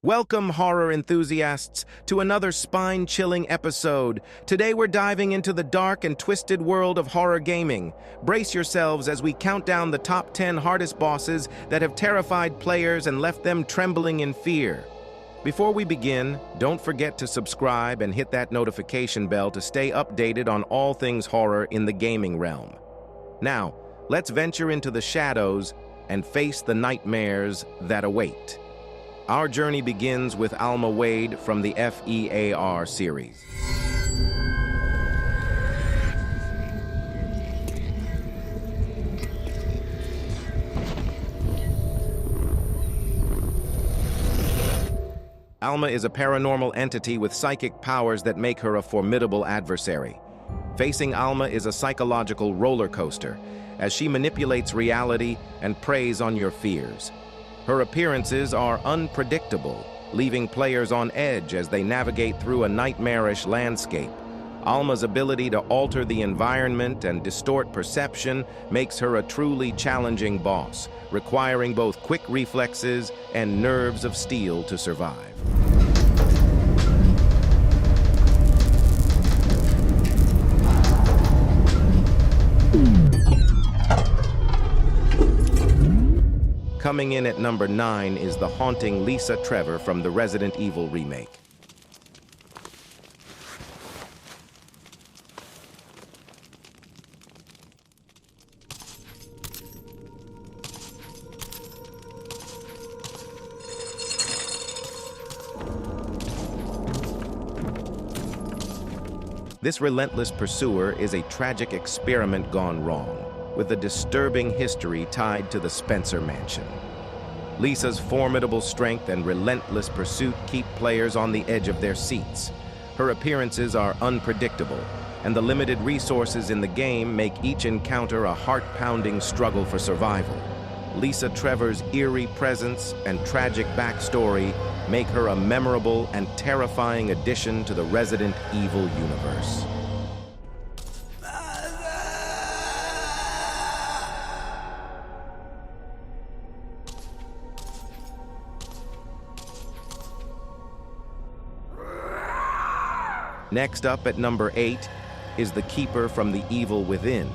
Welcome, horror enthusiasts, to another spine-chilling episode. Today we're diving into the dark and twisted world of horror gaming. Brace yourselves as we count down the top 10 hardest bosses that have terrified players and left them trembling in fear. Before we begin, don't forget to subscribe and hit that notification bell to stay updated on all things horror in the gaming realm. Now, let's venture into the shadows and face the nightmares that await. Our journey begins with Alma Wade from the f.e.a.r. series. Alma is a paranormal entity with psychic powers that make her a formidable adversary. Facing Alma is a psychological roller coaster, as she manipulates reality and preys on your fears. Her appearances are unpredictable, leaving players on edge as they navigate through a nightmarish landscape. Alma's ability to alter the environment and distort perception makes her a truly challenging boss, requiring both quick reflexes and nerves of steel to survive. Coming in at number 9 is the haunting Lisa Trevor from the Resident Evil remake. This relentless pursuer is a tragic experiment gone wrong, with a disturbing history tied to the Spencer Mansion. Lisa's formidable strength and relentless pursuit keep players on the edge of their seats. Her appearances are unpredictable, and the limited resources in the game make each encounter a heart-pounding struggle for survival. Lisa Trevor's eerie presence and tragic backstory make her a memorable and terrifying addition to the Resident Evil universe. Next up at number 8 is the Keeper from the Evil Within.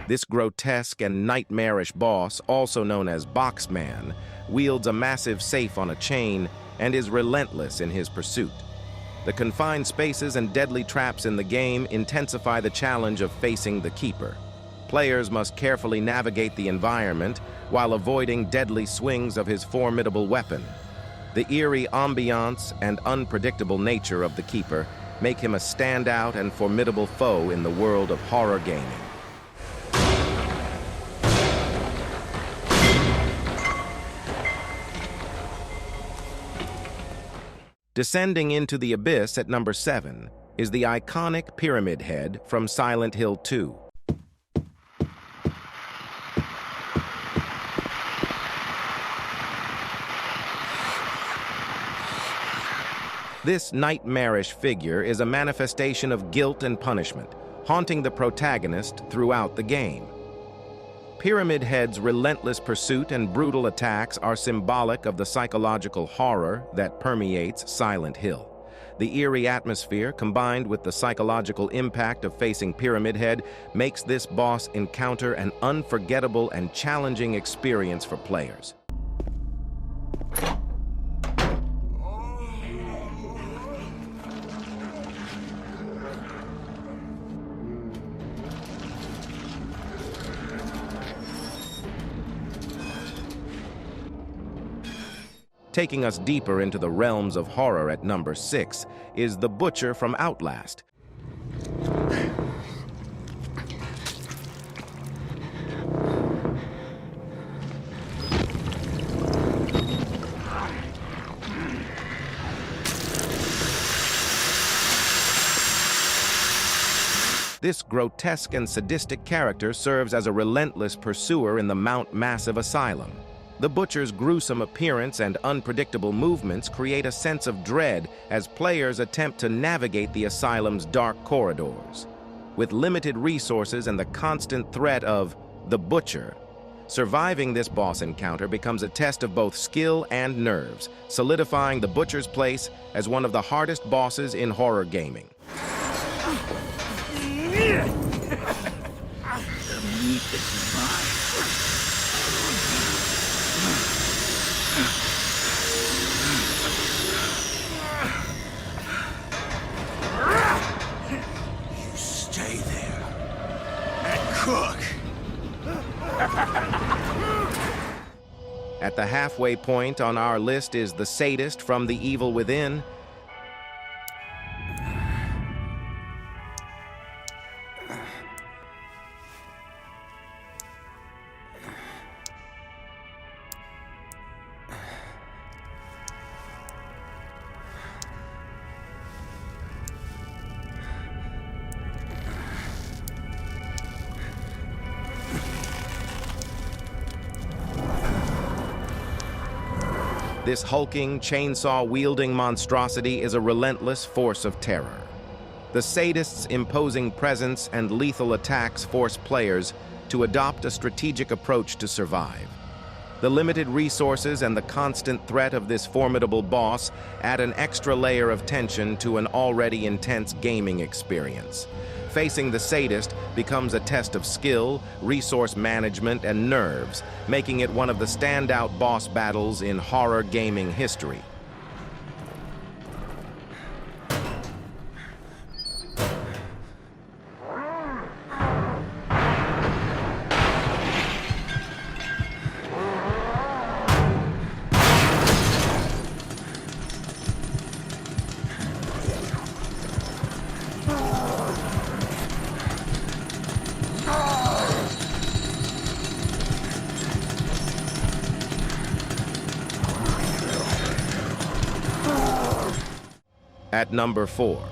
This grotesque and nightmarish boss, also known as Boxman, wields a massive safe on a chain and is relentless in his pursuit. The confined spaces and deadly traps in the game intensify the challenge of facing the Keeper. Players must carefully navigate the environment while avoiding deadly swings of his formidable weapon. The eerie ambiance and unpredictable nature of the Keeper make him a standout and formidable foe in the world of horror gaming. Descending into the abyss at number 7 is the iconic Pyramid Head from Silent Hill 2. This nightmarish figure is a manifestation of guilt and punishment, haunting the protagonist throughout the game. Pyramid Head's relentless pursuit and brutal attacks are symbolic of the psychological horror that permeates Silent Hill. The eerie atmosphere, combined with the psychological impact of facing Pyramid Head, makes this boss encounter an unforgettable and challenging experience for players. Taking us deeper into the realms of horror at number 6 is the Butcher from Outlast. This grotesque and sadistic character serves as a relentless pursuer in the Mount Massive Asylum. The Butcher's gruesome appearance and unpredictable movements create a sense of dread as players attempt to navigate the asylum's dark corridors. with limited resources and the constant threat of the Butcher. Surviving this boss encounter becomes a test of both skill and nerves, solidifying the Butcher's place as one of the hardest bosses in horror gaming. You stay there and cook. At the halfway point on our list is the Sadist from The Evil Within. This hulking, chainsaw-wielding monstrosity is a relentless force of terror. The Sadist's imposing presence and lethal attacks force players to adopt a strategic approach to survive. The limited resources and the constant threat of this formidable boss add an extra layer of tension to an already intense gaming experience. Facing the Sadist becomes a test of skill, resource management, and nerves, making it one of the standout boss battles in horror gaming history. At number 4,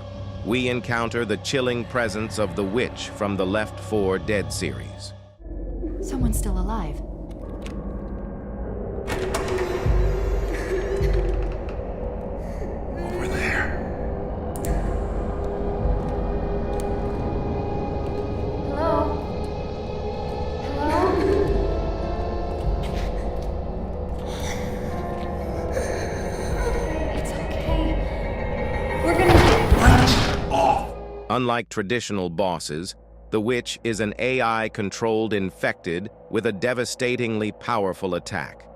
we encounter the chilling presence of the Witch from the f.e.a.r. Dead series. Someone's still alive. Over there. Hello? Hello? It's okay. We're gonna... Unlike traditional bosses, the Witch is an AI-controlled infected with a devastatingly powerful attack.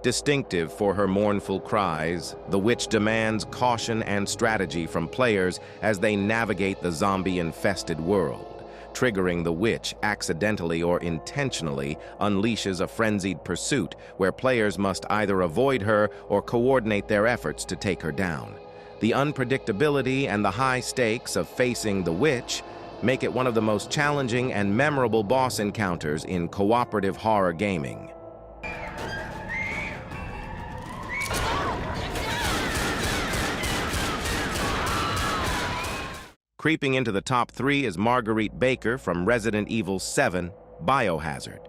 Distinctive for her mournful cries, the Witch demands caution and strategy from players as they navigate the zombie-infested world. Triggering the Witch accidentally or intentionally unleashes a frenzied pursuit where players must either avoid her or coordinate their efforts to take her down. The unpredictability and the high stakes of facing the Witch make it one of the most challenging and memorable boss encounters in cooperative horror gaming. Creeping into the top 3 is Marjorie Baker from Resident Evil 7, Biohazard.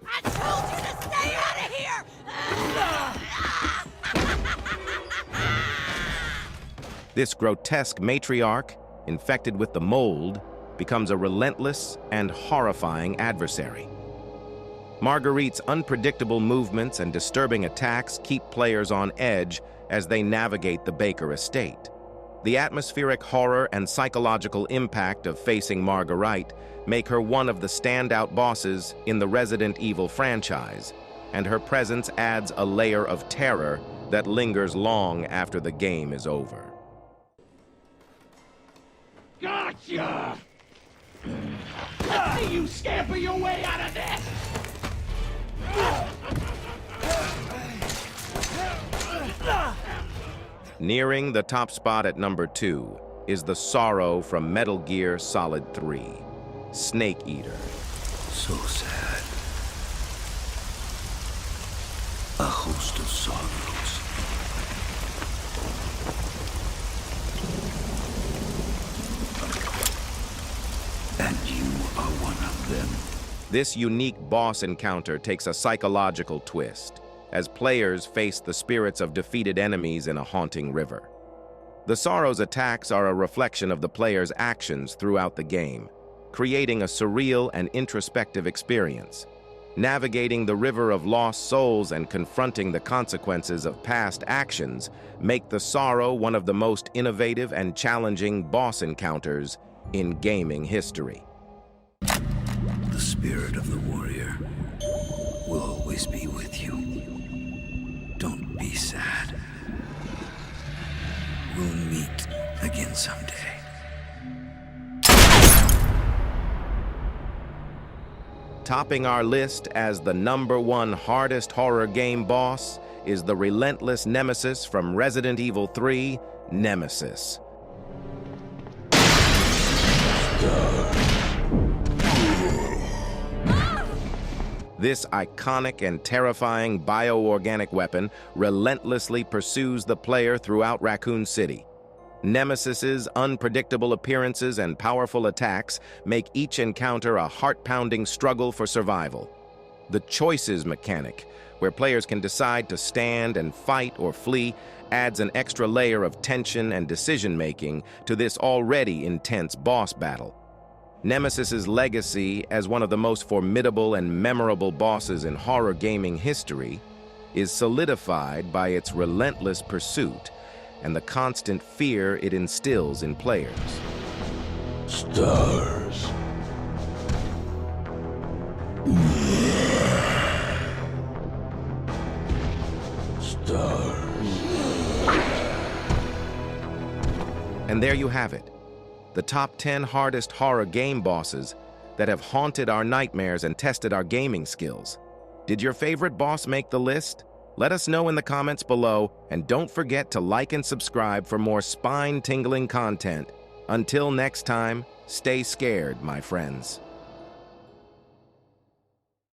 I told you to stay out of here! This grotesque matriarch, infected with the mold, becomes a relentless and horrifying adversary. Marguerite's unpredictable movements and disturbing attacks keep players on edge as they navigate the Baker estate. The atmospheric horror and psychological impact of facing Marguerite make her one of the standout bosses in the Resident Evil franchise, and her presence adds a layer of terror that lingers long after the game is over. Gotcha! Let's see you scamper your way out of this! Nearing the top spot at number 2 is the Sorrow from Metal Gear Solid 3, Snake Eater. So sad. A host of sorrows. And you are one of them. This unique boss encounter takes a psychological twist as players face the spirits of defeated enemies in a haunting river. The Sorrow's attacks are a reflection of the player's actions throughout the game, creating a surreal and introspective experience. Navigating the river of lost souls and confronting the consequences of past actions make the Sorrow one of the most innovative and challenging boss encounters in gaming history. The spirit of the warrior will always be with you. Don't be sad. We'll meet again someday. Topping our list as the #1 hardest horror game boss is the relentless Nemesis from Resident Evil 3, Nemesis. This iconic and terrifying bioorganic weapon relentlessly pursues the player throughout Raccoon City. Nemesis's unpredictable appearances and powerful attacks make each encounter a heart-pounding struggle for survival. The choices mechanic, where players can decide to stand and fight or flee, adds an extra layer of tension and decision-making to this already intense boss battle. Nemesis's legacy as one of the most formidable and memorable bosses in horror gaming history is solidified by its relentless pursuit and the constant fear it instills in players. Stars. Stars. And there you have it, the top 10 hardest horror game bosses that have haunted our nightmares and tested our gaming skills. Did your favorite boss make the list? Let us know in the comments below, and don't forget to like and subscribe for more spine-tingling content. Until next time, stay scared, my friends.